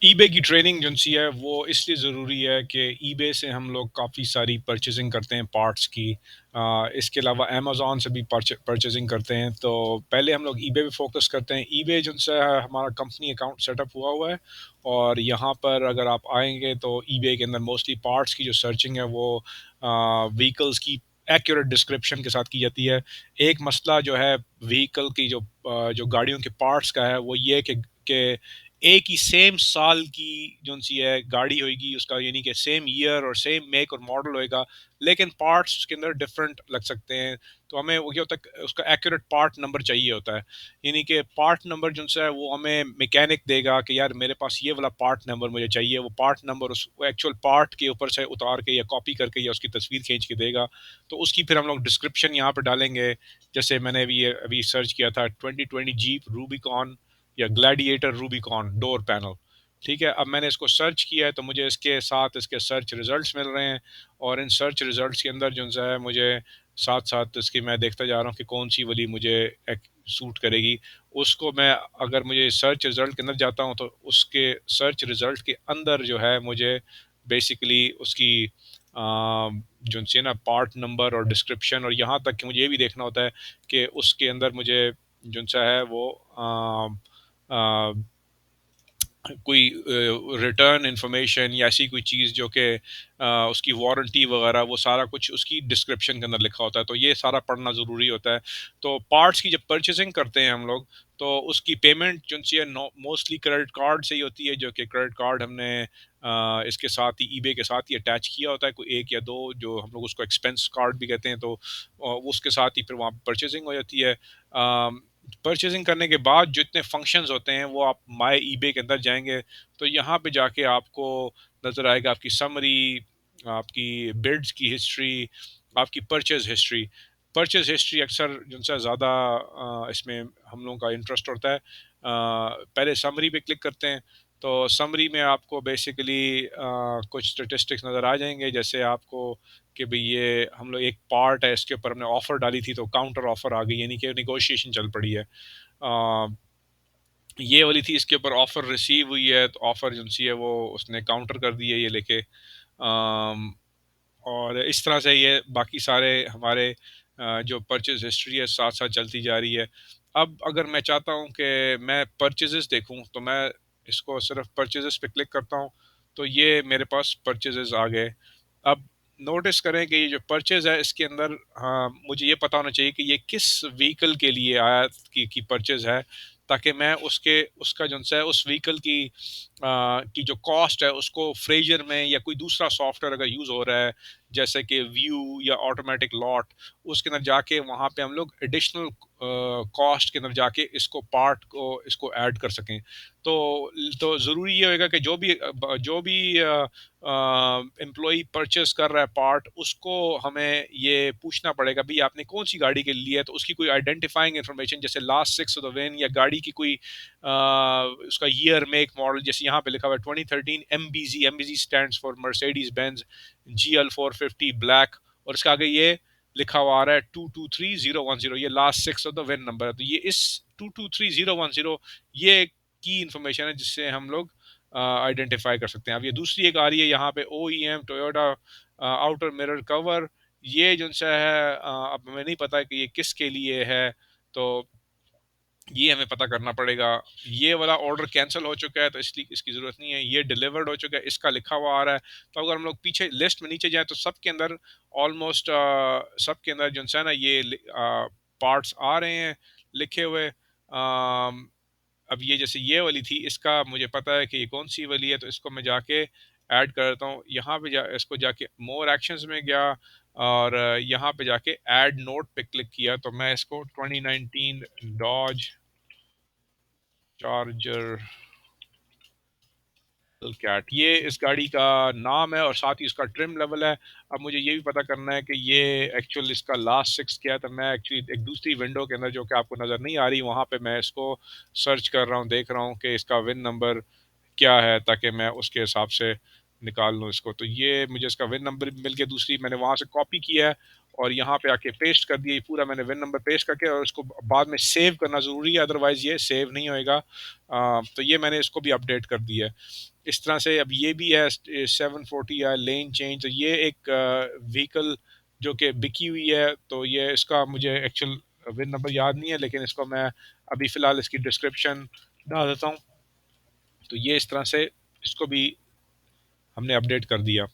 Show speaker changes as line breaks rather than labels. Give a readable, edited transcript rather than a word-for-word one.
EBay की training जो-सी है वो इसलिए ज़रूरी है कि ईबे से हम लोग काफ़ी सारी परचेज़िंग करते हैं पार्ट्स की। इसके अलावा अमेज़न से भी परचेज़िंग करते हैं, तो पहले हम लोग ईबे पे फ़ोकस करते हैं। ईबे जो-सा है हमारा कंपनी अकाउंट सेटअप हुआ है और यहाँ पर अगर आप आएँगे तो ईबे के अंदर मोस्टली पार्ट्स की जो सर्चिंग है वो व्हीकल्स की एक्यूरेट डिस्क्रिप्शन के साथ की जाती है। एक मसला जो है व्हीकल की जो गाड़ियों के पार्ट्स का है वो ये है कि एक ही सेम साल की जो-सी है गाड़ी होएगी उसका, यानी कि सेम ईयर और सेम मेक और मॉडल होएगा, लेकिन पार्ट्स उसके अंदर डिफरेंट लग सकते हैं। तो हमें वो क्या होता है उसका एक्यूरेट पार्ट नंबर चाहिए होता है। यानी कि पार्ट नंबर जो-सा है वो हमें मैकेनिक देगा कि यार मेरे पास ये वाला पार्ट नंबर मुझे चाहिए। वो पार्ट नंबर उस एक्चुअल पार्ट के ऊपर से उतार के या कॉपी करके या उसकी तस्वीर खींच के देगा। तो उसकी फिर हम लोग डिस्क्रिप्शन यहाँ पे डालेंगे। जैसे मैंने अभी सर्च किया था 2020 जीप रूबिकॉन या ग्लैडिएटर रूबिकॉन डोर पैनल। ठीक है, अब मैंने इसको सर्च किया है तो मुझे इसके साथ इसके सर्च रिजल्ट्स मिल रहे हैं और इन सर्च रिजल्ट्स के अंदर जो है मुझे साथ साथ इसकी मैं देखता जा रहा हूँ कि कौन सी वाली मुझे सूट करेगी। उसको मैं अगर मुझे सर्च रिजल्ट के अंदर जाता हूँ तो उसके सर्च रिजल्ट के अंदर जो है मुझे बेसिकली उसकी जो सी ना पार्ट नंबर और डिस्क्रिप्शन और यहाँ तक कि मुझे ये भी देखना होता है कि उसके अंदर मुझे जो सा है वो अ, कोई रिटर्न इन्फॉर्मेशन या ऐसी कोई चीज़ जो कि उसकी वारंटी वगैरह वो सारा कुछ उसकी डिस्क्रिप्शन के अंदर लिखा होता है, तो ये सारा पढ़ना ज़रूरी होता है। तो पार्ट्स की जब परचेजिंग करते हैं हम लोग तो उसकी पेमेंट जो सी है मोस्टली क्रेडिट कार्ड से ही होती है, जो कि क्रेडिट कार्ड हमने इसके साथ ही ईबे के साथ ही अटैच किया होता है, कोई एक या दो जो हम लोग उसको एक्सपेंस कार्ड भी कहते हैं, तो उसके साथ ही फिर वहाँ परचेजिंग हो जाती है। परचेजिंग करने के बाद जितने फंक्शंस होते हैं वो आप माय ईबे के अंदर जाएंगे तो यहाँ पे जाके आपको नज़र आएगा आपकी समरी, आपकी बिड्स की हिस्ट्री, आपकी परचेज हिस्ट्री अक्सर जिनसे ज़्यादा इसमें हम लोगों का इंटरेस्ट होता है। पहले समरी पे क्लिक करते हैं तो समरी में आपको बेसिकली कुछ स्टेटिस्टिक्स नज़र आ जाएंगे, जैसे आपको कि भाई ये हम लोग एक पार्ट है इसके ऊपर हमने ऑफर डाली थी तो काउंटर ऑफर आ गई, यानी कि निगोशिएशन चल पड़ी है। अ, ये वाली थी इसके ऊपर ऑफर रिसीव हुई है तो ऑफर जो सी है वो उसने काउंटर कर दी है ये लेके। और इस तरह से ये बाकी सारे हमारे जो परचेज हिस्ट्री है साथ साथ चलती जा रही है। अब अगर मैं चाहता हूँ कि मैं परचेजेस देखूँ तो मैं इसको सिर्फ परचेजेस पे क्लिक करता हूँ तो ये मेरे पास परचेजेस आ गए। अब नोटिस करें कि ये जो परचेज है इसके अंदर हाँ, मुझे ये पता होना चाहिए कि ये किस व्हीकल के लिए आया की परचेज है, ताकि मैं उसके उसका जो है उस व्हीकल की जो कॉस्ट है उसको फ्रेजर में या कोई दूसरा सॉफ्टवेयर अगर यूज़ हो रहा है जैसे कि व्यू या ऑटोमेटिक लॉट, उसके अंदर जाके वहाँ पे हम लोग एडिशनल कॉस्ट के अंदर जाके इसको पार्ट को इसको ऐड कर सकें। तो ज़रूरी ये होगा कि जो भी एम्प्लॉई परचेस कर रहा है पार्ट उसको हमें ये पूछना पड़ेगा भाई आपने कौन सी गाड़ी के लिए है, तो उसकी कोई आइडेंटिफाइंग इन्फॉर्मेशन जैसे last six of the when या गाड़ी की कोई उसका ईयर मेक मॉडल, जैसे यहाँ पे लिखा हुआ है 2013 MBG. MBG stands for Mercedes Benz GL 450 black, और इसके आगे ये लिखा हुआ आ रहा है 223010, ये last six of the when number है। तो ये इस 223010 ये की इंफॉर्मेशन है जिससे हम लोग आइडेंटिफाई कर सकते हैं। अब ये दूसरी एक आ रही है यहाँ पे OEM Toyota outer mirror cover, ये जो सा है अब हमें नहीं पता कि ये किसके लिए है, तो ये हमें पता करना पड़ेगा। ये वाला ऑर्डर कैंसिल हो चुका है तो इसलिए इसकी ज़रूरत नहीं है। ये डिलीवर्ड हो चुका है, इसका लिखा हुआ आ रहा है। तो अगर हम लोग पीछे लिस्ट में नीचे जाएँ तो सबके अंदर ऑलमोस्ट सबके अंदर जो है ना ये पार्ट्स आ रहे हैं लिखे हुए। अब ये जैसे ये वाली थी इसका मुझे पता है कि ये कौन सी वाली है, तो इसको मैं जाके ऐड कर देता हूँ। यहाँ पे इसको जाके मोर एक्शंस में गया और यहाँ पे जाके ऐड नोट पे क्लिक किया तो मैं इसको 2019 डॉज चार्जर कैट, ये इस गाड़ी का नाम है और साथ ही इसका ट्रिम लेवल है। अब मुझे ये भी पता करना है कि ये एक्चुअल इसका लास्ट सिक्स क्या है, तो मैं एक्चुअली एक दूसरी विंडो के अंदर जो कि आपको नज़र नहीं आ रही वहाँ पे मैं इसको सर्च कर रहा हूँ, देख रहा हूँ कि इसका विन नंबर क्या है ताकि मैं उसके हिसाब से निकाल लूँ इसको। तो ये मुझे इसका विन नंबर भी मिल गया, दूसरी मैंने वहाँ से कॉपी किया है और यहाँ पे आके पेस्ट कर दिया। ये पूरा मैंने विन नंबर पेस्ट करके और इसको बाद में सेव करना ज़रूरी है, अदरवाइज़ ये सेव नहीं होएगा। तो ये मैंने इसको भी अपडेट कर दिया है। इस तरह से अब ये भी है 740 या लेन चेंज, तो ये एक व्हीकल जो कि बिकी हुई है, तो ये इसका मुझे एक्चुअल विन नंबर याद नहीं है, लेकिन इसको मैं अभी फ़िलहाल इसकी डिस्क्रिप्शन डाल देता हूँ। तो ये इस तरह से इसको भी हमने अपडेट कर दिया।